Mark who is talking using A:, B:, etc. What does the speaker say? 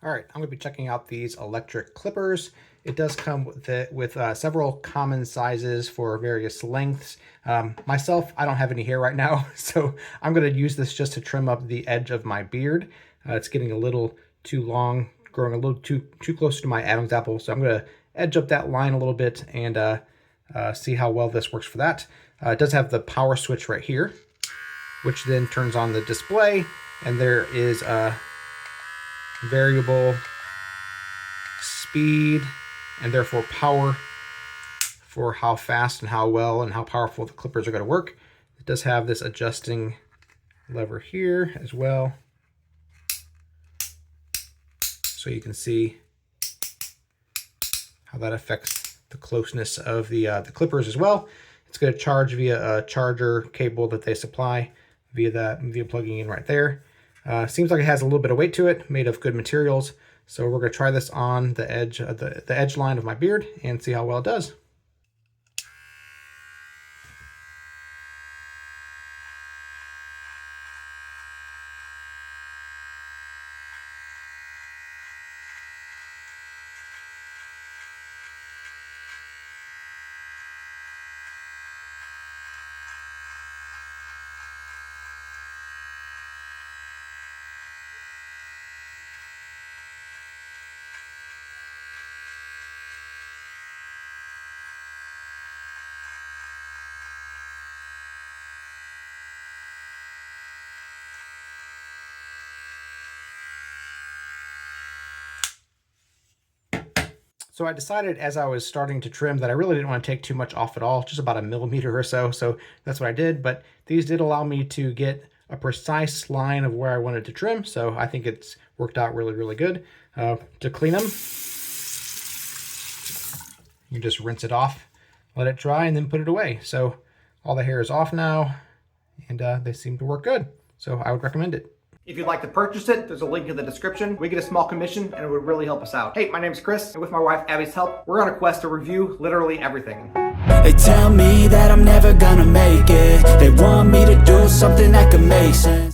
A: All right, I'm going to be checking out these electric clippers. It does come with several common sizes for various lengths. Myself, I don't have any hair right now, so I'm going to use this just to trim up the edge of my beard. It's getting a little too long, growing a little too close to my Adam's apple, so I'm going to edge up that line a little bit and see how well this works for that. It does have the power switch right here, which then turns on the display, and there is a variable speed and therefore power for how fast and how well and how powerful the clippers are going to work. It does have this adjusting lever here as well, so you can see how that affects the closeness of the clippers as well. It's going to charge via a charger cable that they supply via plugging in right there. Seems like it has a little bit of weight to it, made of good materials. So we're going to try this on the edge of the edge line of my beard and see how well it does. So I decided as I was starting to trim that I really didn't want to take too much off at all, just about 1 millimeter or so. So that's what I did, but these did allow me to get a precise line of where I wanted to trim. So I think it's worked out really, really good. To clean them, you just rinse it off, let it dry, and then put it away. So all the hair is off now, and they seem to work good. So I would recommend it.
B: If you'd like to purchase it, there's a link in the description. We get a small commission and it would really help us out. Hey, my name's Chris, and with my wife Abby's help, we're on a quest to review literally everything.
C: They tell me that I'm never gonna make it. They want me to do something that could make sense.